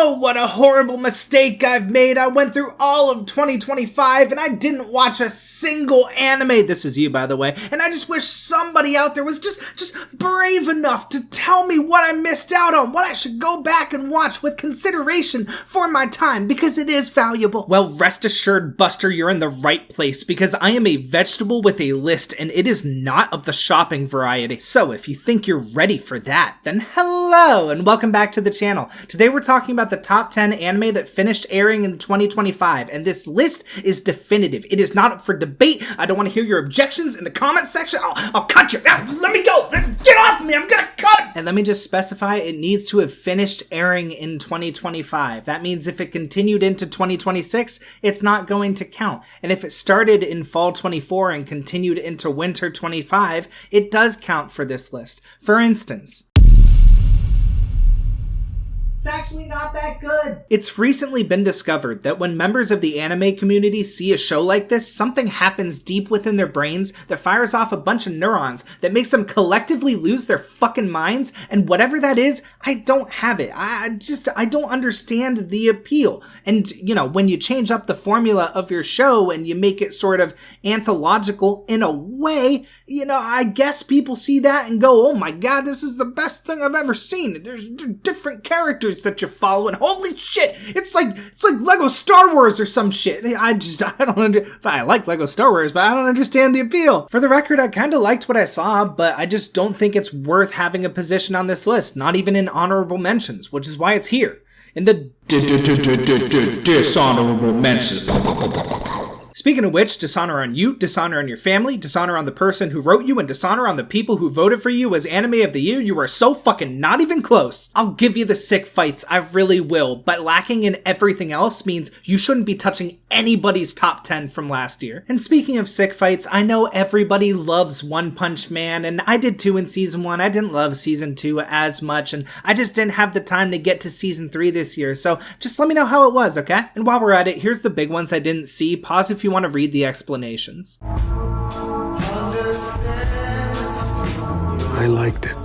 Oh, what a horrible mistake I've made. I went through all of 2025 and I didn't watch a single anime. This is you, by the way. And I just wish somebody out there was just brave enough to tell me what I missed out on, what I should go back and watch with consideration for my time, because it is valuable. Well, rest assured, Buster, you're in the right place, because I am a vegetable with a list, and it is not of the shopping variety. So if you think you're ready for that, then hello, and welcome back to the channel. Today we're talking about the top 10 anime that finished airing in 2025, and this list is definitive. It is not up for debate. I don't want to hear your objections in the comment section. I'll cut you. Let me go. Get off me. I'm gonna cut. And let me just specify, it needs to have finished airing in 2025. That means if it continued into 2026, it's not going to count. And if it started in fall 24 and continued into winter 25, it does count for this list. For instance, it's actually not that good. It's recently been discovered that when members of the anime community see a show like this, something happens deep within their brains that fires off a bunch of neurons that makes them collectively lose their fucking minds, and whatever that is, I don't have it. I don't understand the appeal. And, you know, when you change up the formula of your show and you make it sort of anthological in a way, you know, I guess people see that and go, oh my god, this is the best thing I've ever seen. There's different characters that you're following. Holy shit! It's like Lego Star Wars or some shit. I like Lego Star Wars, but I don't understand the appeal. For the record, I kind of liked what I saw, but I just don't think it's worth having a position on this list, not even in honorable mentions, which is why it's here in the dishonorable mentions. Speaking of which, dishonor on you, dishonor on your family, dishonor on the person who wrote you, and dishonor on the people who voted for you as Anime of the Year. You are so fucking not even close. I'll give you the sick fights, I really will, but lacking in everything else means you shouldn't be touching anybody's top 10 from last year. And speaking of sick fights, I know everybody loves One Punch Man, and I did too in season 1. I didn't love season 2 as much, and I just didn't have the time to get to season 3 this year, so just let me know how it was, okay? And while we're at it, here's the big ones I didn't see. Pause if you want to read the explanations. I liked it.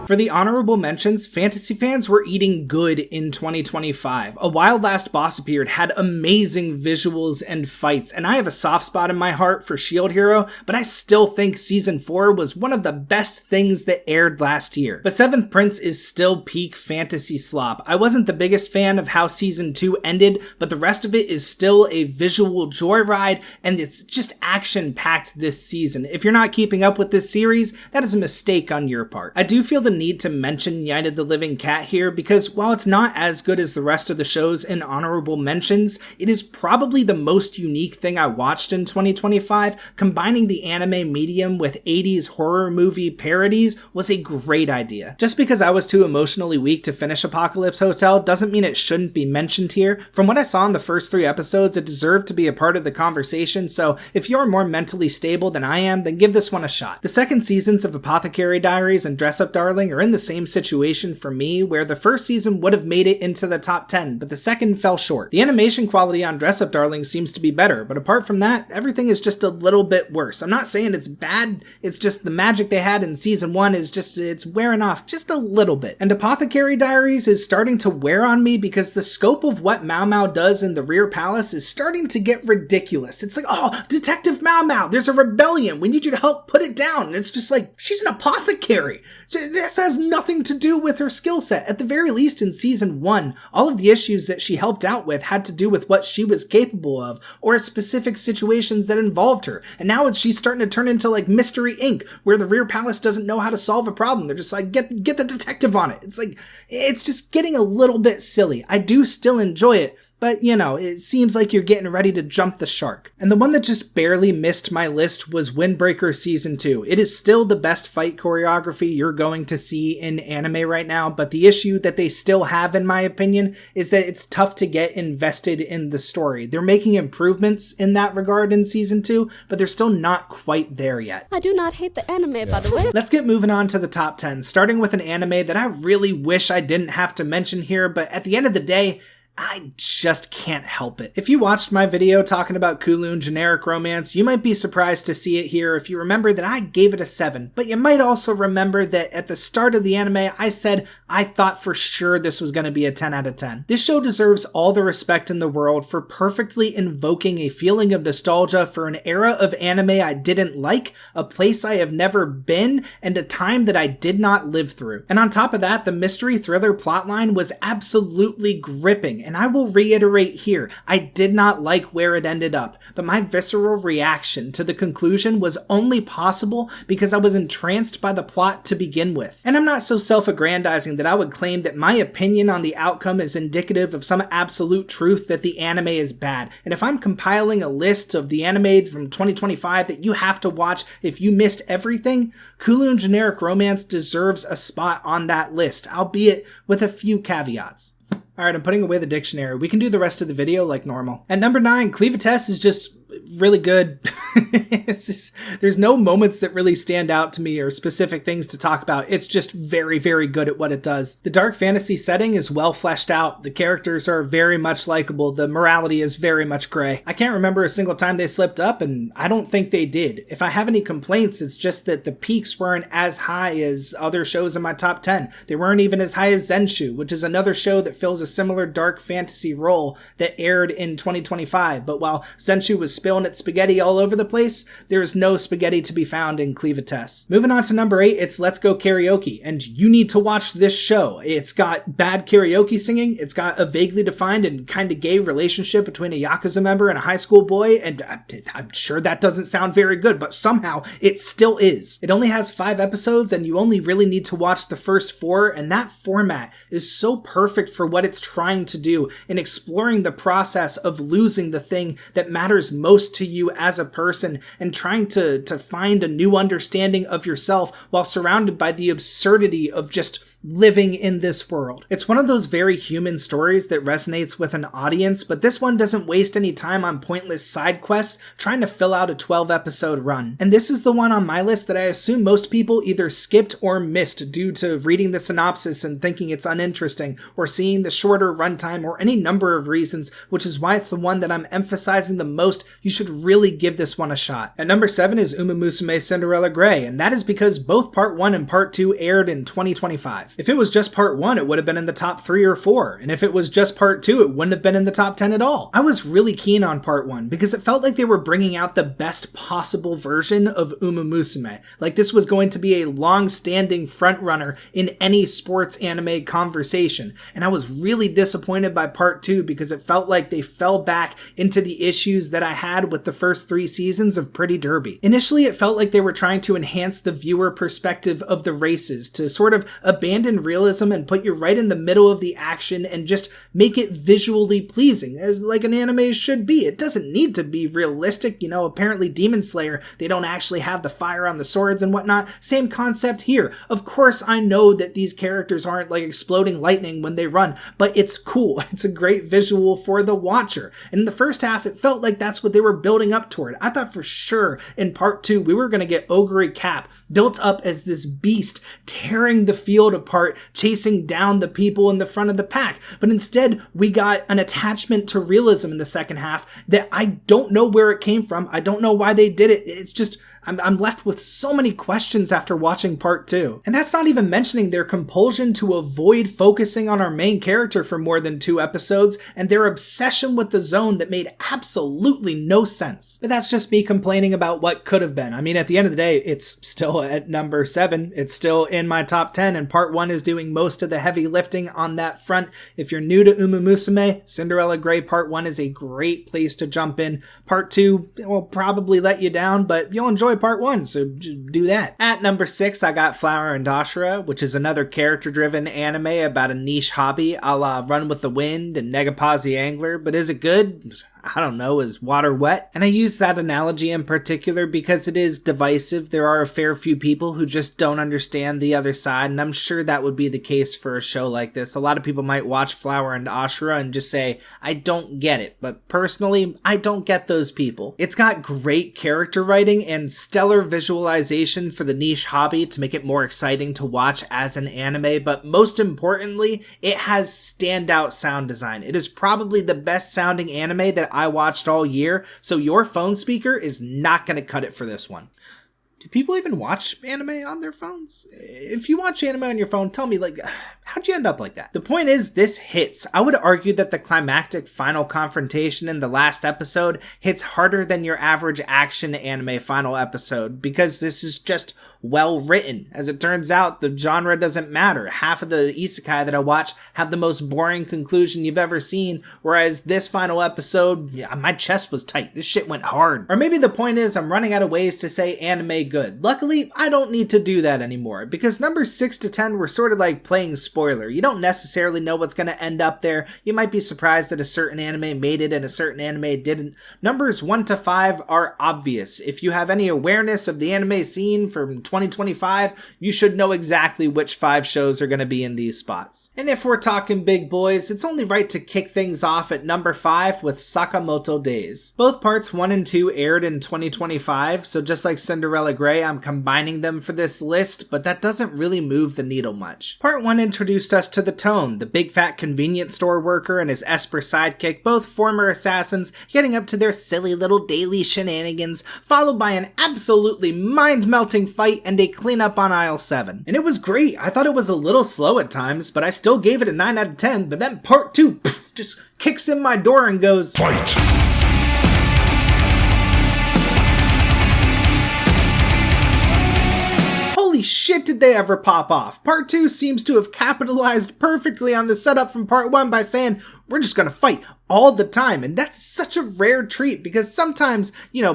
For the honorable mentions, fantasy fans were eating good in 2025. A Wild Last Boss Appeared had amazing visuals and fights, and I have a soft spot in my heart for Shield Hero, but I still think Season 4 was one of the best things that aired last year. But Seventh Prince is still peak fantasy slop. I wasn't the biggest fan of how Season 2 ended, but the rest of it is still a visual joyride, and it's just action-packed this season. If you're not keeping up with this series, that is a mistake on your part. I do feel the need to mention Nyaight the Living Cat here because while it's not as good as the rest of the shows in honorable mentions, it is probably the most unique thing I watched in 2025. Combining the anime medium with 80s horror movie parodies was a great idea. Just because I was too emotionally weak to finish Apocalypse Hotel doesn't mean it shouldn't be mentioned here. From what I saw in the first 3 episodes, it deserved to be a part of the conversation, so if you're more mentally stable than I am, then give this one a shot. The second seasons of Apothecary Diaries and Dress Up Darling are in the same situation for me, where the first season would have made it into the top 10, but the second fell short. The animation quality on Dress Up Darling seems to be better, but apart from that, everything is just a little bit worse. I'm not saying it's bad, it's just the magic they had in season 1 is just, it's wearing off just a little bit. And Apothecary Diaries is starting to wear on me because the scope of what Mao Mao does in the Rear Palace is starting to get ridiculous. It's like, oh, Detective Mao Mao, there's a rebellion, we need you to help put it down. And it's just like, she's an apothecary. This has nothing to do with her skill set. At the very least in season 1, all of the issues that she helped out with had to do with what she was capable of, or specific situations that involved her. And now she's starting to turn into like Mystery Inc., where the Rear Palace doesn't know how to solve a problem. They're just like, get the detective on it. It's like, it's just getting a little bit silly. I do still enjoy it, but, you know, it seems like you're getting ready to jump the shark. And the one that just barely missed my list was Windbreaker Season 2. It is still the best fight choreography you're going to see in anime right now, but the issue that they still have, in my opinion, is that it's tough to get invested in the story. They're making improvements in that regard in Season 2, but they're still not quite there yet. I do not hate the anime, by the way. Let's get moving on to the top 10, starting with an anime that I really wish I didn't have to mention here, but at the end of the day, I just can't help it. If you watched my video talking about Kowloon generic romance, you might be surprised to see it here if you remember that I gave it a 7, but you might also remember that at the start of the anime, I said I thought for sure this was going to be a 10 out of 10. This show deserves all the respect in the world for perfectly invoking a feeling of nostalgia for an era of anime I didn't like, a place I have never been, and a time that I did not live through. And on top of that, the mystery thriller plotline was absolutely gripping. And I will reiterate here, I did not like where it ended up, but my visceral reaction to the conclusion was only possible because I was entranced by the plot to begin with. And I'm not so self-aggrandizing that I would claim that my opinion on the outcome is indicative of some absolute truth that the anime is bad. And if I'm compiling a list of the anime from 2025 that you have to watch if you missed everything, Kowloon generic romance deserves a spot on that list, albeit with a few caveats. Alright, I'm putting away the dictionary. We can do the rest of the video like normal. At number 9, Clevatess is just really good. There's no moments that really stand out to me or specific things to talk about. It's just very, very good at what it does. The dark fantasy setting is well fleshed out. The characters are very much likable. The morality is very much gray. I can't remember a single time they slipped up, and I don't think they did. If I have any complaints, it's just that the peaks weren't as high as other shows in my top 10. They weren't even as high as Zenshu, which is another show that fills a similar dark fantasy role that aired in 2025. But while Zenshu was spilling its spaghetti all over the place, there's no spaghetti to be found in Clevatess. Moving on to number 8, it's Let's Go Karaoke, and you need to watch this show. It's got bad karaoke singing, it's got a vaguely defined and kind of gay relationship between a Yakuza member and a high school boy, and I'm sure that doesn't sound very good, but somehow it still is. It only has 5 episodes, and you only really need to watch the first 4, and that format is so perfect for what it's trying to do in exploring the process of losing the thing that matters most to you as a person and trying to find a new understanding of yourself while surrounded by the absurdity of just living in this world. It's one of those very human stories that resonates with an audience, but this one doesn't waste any time on pointless side quests trying to fill out a 12-episode run. And this is the one on my list that I assume most people either skipped or missed due to reading the synopsis and thinking it's uninteresting, or seeing the shorter runtime, or any number of reasons, which is why it's the one that I'm emphasizing the most. You should really give this one a shot. At number 7 is Musume Cinderella Grey, and that is because both Part 1 and Part 2 aired in 2025. If it was just Part 1, it would have been in the top 3 or 4, and if it was just Part 2, it wouldn't have been in the top 10 at all. I was really keen on Part 1 because it felt like they were bringing out the best possible version of Musume. Like this was going to be a long-standing frontrunner in any sports anime conversation, and I was really disappointed by Part 2 because it felt like they fell back into the issues that I had with the first 3 seasons of Pretty Derby. Initially, it felt like they were trying to enhance the viewer perspective of the races, to sort of abandon realism and put you right in the middle of the action and just make it visually pleasing, as like an anime should be. It doesn't need to be realistic. You know, apparently Demon Slayer, they don't actually have the fire on the swords and whatnot. Same concept here. Of course, I know that these characters aren't like exploding lightning when they run, but it's cool. It's a great visual for the watcher. And in the first half, it felt like that's what they were building up toward. I thought for sure in Part 2, we were going to get Ogre Cap built up as this beast tearing the field apart, chasing down the people in the front of the pack. But instead, we got an attachment to realism in the second half that I don't know where it came from. I don't know why they did it. It's just, I'm left with so many questions after watching Part 2. And that's not even mentioning their compulsion to avoid focusing on our main character for more than 2 episodes, and their obsession with the zone that made absolutely no sense. But that's just me complaining about what could have been. I mean, at the end of the day, it's still at number 7. It's still in my top 10, and Part 1 is doing most of the heavy lifting on that front. If you're new to Musume, Cinderella Grey Part 1 is a great place to jump in. Part 2 will probably let you down, but you'll enjoy Part 1, so just do that. At number 6, I got Flower and Asura, which is another character-driven anime about a niche hobby a la Run with the Wind and Negapazi Angler, but is it good? I don't know, is water wet? And I use that analogy in particular because it is divisive. There are a fair few people who just don't understand the other side, and I'm sure that would be the case for a show like this. A lot of people might watch Flower and Asura and just say, I don't get it, but personally, I don't get those people. It's got great character writing and stellar visualization for the niche hobby to make it more exciting to watch as an anime, but most importantly, it has standout sound design. It is probably the best sounding anime that I watched all year, so your phone speaker is not going to cut it for this one. Do people even watch anime on their phones? If you watch anime on your phone, tell me, like, how'd you end up like that? The point is, this hits. I would argue that the climactic final confrontation in the last episode hits harder than your average action anime final episode, because this is just well written. As it turns out, the genre doesn't matter. Half of the isekai that I watch have the most boring conclusion you've ever seen, whereas this final episode, yeah, my chest was tight. This shit went hard. Or maybe the point is I'm running out of ways to say anime good. Luckily, I don't need to do that anymore, because numbers 6 to 10 were sort of like playing spoiler. You don't necessarily know what's going to end up there. You might be surprised that a certain anime made it and a certain anime didn't. Numbers 1 to 5 are obvious. If you have any awareness of the anime scene from 2025, you should know exactly which 5 shows are going to be in these spots. And if we're talking big boys, it's only right to kick things off at number 5 with Sakamoto Days. Both parts 1 and 2 aired in 2025, so just like Cinderella Grey, I'm combining them for this list, but that doesn't really move the needle much. Part 1 introduced us to the Tone, the big fat convenience store worker and his Esper sidekick, both former assassins, getting up to their silly little daily shenanigans, followed by an absolutely mind-melting fight and a cleanup on aisle 7. And it was great. I thought it was a little slow at times, but I still gave it a 9 out of 10, but then part 2 just kicks in my door and goes, fight! Holy shit, did they ever pop off? Part 2 seems to have capitalized perfectly on the setup from part 1 by saying, we're just gonna fight all the time, and that's such a rare treat, because sometimes,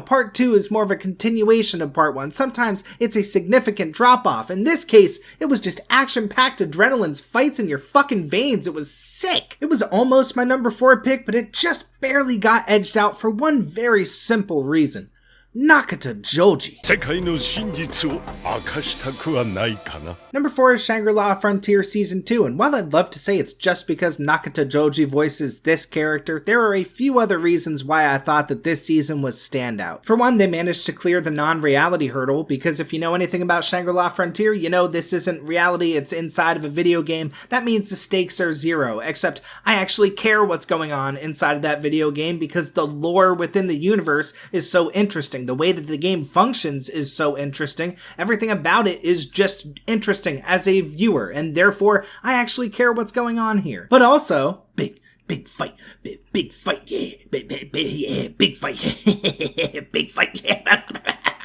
part 2 is more of a continuation of part 1. Sometimes it's a significant drop-off. In this case, it was just action-packed adrenaline's fights in your fucking veins. It was sick. It was almost my number 4 pick, but it just barely got edged out for one very simple reason. Nakata Joji. Number 4 is Shangri-La Frontier Season 2, and while I'd love to say it's just because Nakata Joji voices this character, there are a few other reasons why I thought that this season was standout. For one, they managed to clear the non-reality hurdle, because if you know anything about Shangri-La Frontier, you know this isn't reality, it's inside of a video game. That means the stakes are 0, except I actually care what's going on inside of that video game because the lore within the universe is so interesting. The way that the game functions is so interesting. Everything about it is just interesting as a viewer, and therefore I actually care what's going on here. But also, big fight, big fight, yeah, big fight, big fight, yeah.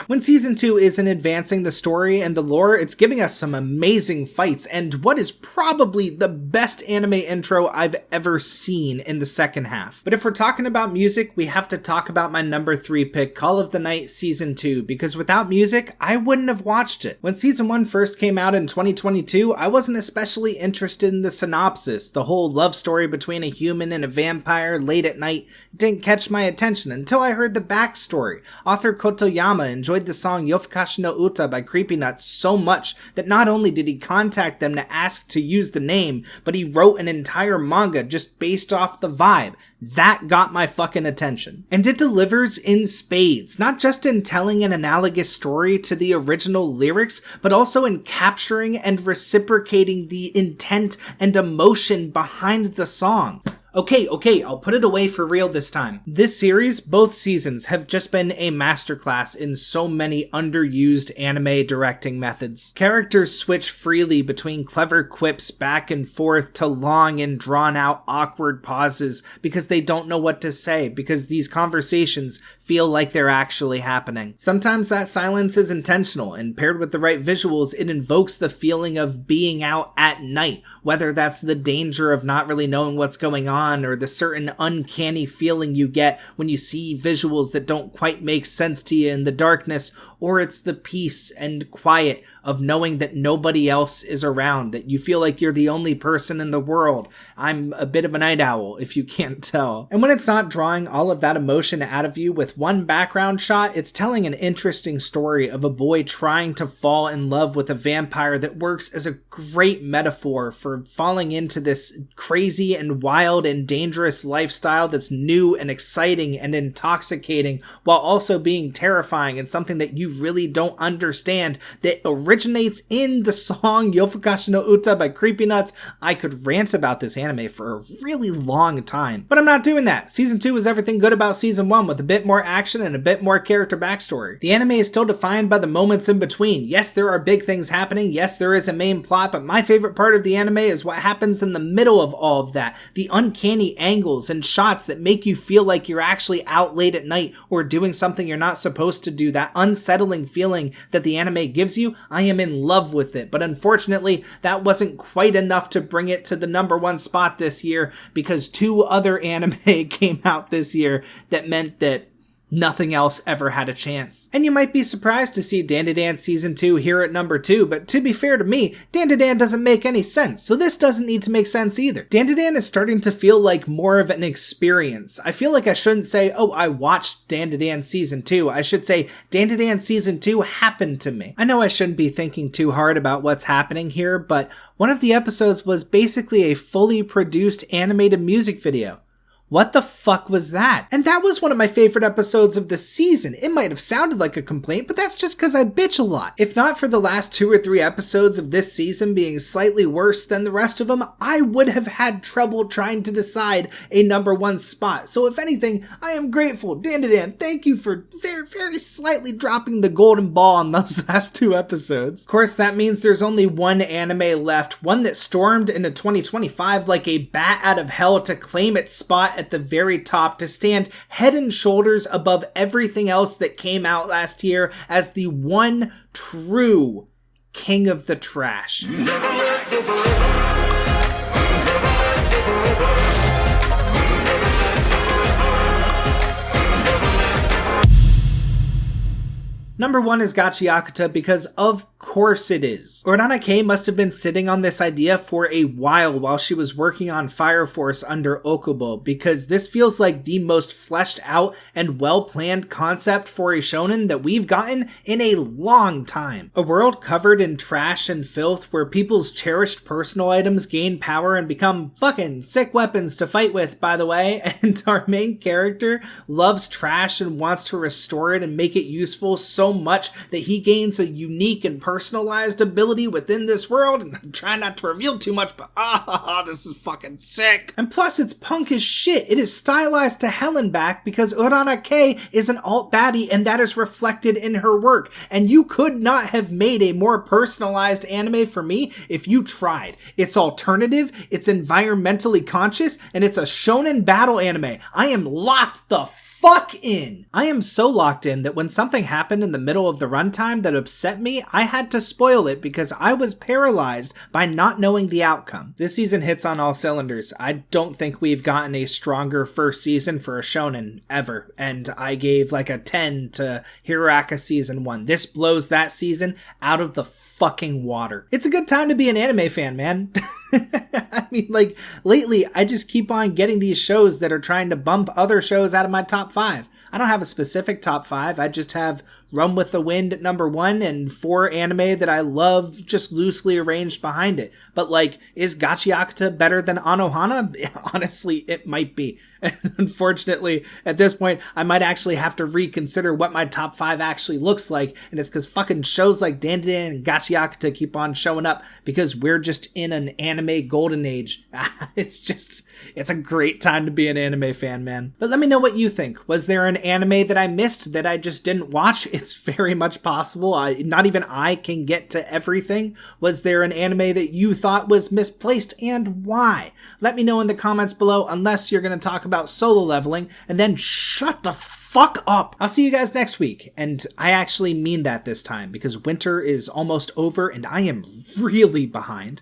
When Season 2 isn't advancing the story and the lore, it's giving us some amazing fights and what is probably the best anime intro I've ever seen in the second half. But if we're talking about music, we have to talk about my number 3 pick, Call of the Night Season 2, because without music, I wouldn't have watched it. When Season 1 first came out in 2022, I wasn't especially interested in the synopsis. The whole love story between a human and a vampire late at night didn't catch my attention until I heard the backstory. Author Kotoyama enjoyed the song Yofukashi no Uta by CreepyNuts so much that not only did he contact them to ask to use the name, but he wrote an entire manga just based off the vibe. That got my fucking attention. And it delivers in spades, not just in telling an analogous story to the original lyrics, but also in capturing and reciprocating the intent and emotion behind the song. Okay, I'll put it away for real this time. This series, both seasons, have just been a masterclass in so many underused anime directing methods. Characters switch freely between clever quips back and forth to long and drawn out awkward pauses because they don't know what to say, because these conversations feel like they're actually happening. Sometimes that silence is intentional, and paired with the right visuals, it invokes the feeling of being out at night, whether that's the danger of not really knowing what's going on on, or the certain uncanny feeling you get when you see visuals that don't quite make sense to you in the darkness, or it's the peace and quiet of knowing that nobody else is around, that you feel like you're the only person in the world. I'm a bit of a night owl, if you can't tell. And when it's not drawing all of that emotion out of you with one background shot, it's telling an interesting story of a boy trying to fall in love with a vampire that works as a great metaphor for falling into this crazy and wild and dangerous lifestyle that's new and exciting and intoxicating, while also being terrifying and something that you really don't understand, that originates in the song Yofukashi no Uta by Creepy Nuts. I could rant about this anime for a really long time, but I'm not doing that. Season 2 is everything good about Season 1 with a bit more action and a bit more character backstory. The anime is still defined by the moments in between. Yes, there are big things happening. Yes, there is a main plot, but my favorite part of the anime is what happens in the middle of all of that. The uncanny angles and shots that make you feel like you're actually out late at night or doing something you're not supposed to do. That unsettling feeling that the anime gives you, I am in love with it. But unfortunately, that wasn't quite enough to bring it to the #1 spot this year, because 2 other anime came out this year that meant that nothing else ever had a chance. And you might be surprised to see Dandadan Season 2 here at #2, but to be fair to me, Dandadan doesn't make any sense, so this doesn't need to make sense either. Dandadan is starting to feel like more of an experience. I feel like I shouldn't say, oh, I watched Dandadan Season 2. I should say, Dandadan Season 2 happened to me. I know I shouldn't be thinking too hard about what's happening here, but one of the episodes was basically a fully produced animated music video. What the fuck was that? And that was one of my favorite episodes of the season. It might have sounded like a complaint, but that's just because I bitch a lot. If not for the last 2 or 3 episodes of this season being slightly worse than the rest of them, I would have had trouble trying to decide a #1 spot. So if anything, I am grateful. Dandadan, thank you for very, very slightly dropping the golden ball on those last 2 episodes. Of course, that means there's only one anime left, one that stormed into 2025 like a bat out of hell to claim its spot at the very top, to stand head and shoulders above everything else that came out last year as the one true king of the trash. #1 is Gachiakuta because of course it is. Uranake must have been sitting on this idea for a while she was working on Fire Force under Okubo, because this feels like the most fleshed out and well-planned concept for a shonen that we've gotten in a long time. A world covered in trash and filth where people's cherished personal items gain power and become fucking sick weapons to fight with, by the way, and our main character loves trash and wants to restore it and make it useful so much that he gains a unique and personalized ability within this world, and I'm trying not to reveal too much, but this is fucking sick. And plus, it's punk as shit. It is stylized to hell and back because Uranake is an alt baddie, and that is reflected in her work. And you could not have made a more personalized anime for me if you tried. It's alternative, it's environmentally conscious, and it's a shonen battle anime. I am locked the fuck in. I am so locked in that when something happened in the middle of the runtime that upset me, I had to spoil it because I was paralyzed by not knowing the outcome. This season hits on all cylinders. I don't think we've gotten a stronger first season for a shonen ever, and I gave like a 10 to Hiraka Season 1. This blows that season out of the fucking water. It's a good time to be an anime fan, man. I mean, like, lately, I just keep on getting these shows that are trying to bump other shows out of my top 5. I don't have a specific top 5. I just have Run with the Wind at #1 and 4 anime that I love just loosely arranged behind it. But, like, is Gachiakuta better than Anohana? Honestly, it might be. And unfortunately, at this point, I might actually have to reconsider what my top 5 actually looks like. And it's because fucking shows like Dandadan and Gachiakuta keep on showing up because we're just in an anime golden age. It's a great time to be an anime fan, man. But let me know what you think. Was there an anime that I missed that I just didn't watch? It's very much possible. Not even I can get to everything. Was there an anime that you thought was misplaced, and why? Let me know in the comments below, unless you're going to talk about Solo Leveling, and then shut the fuck up. I'll see you guys next week, and I actually mean that this time, because winter is almost over and I am really behind.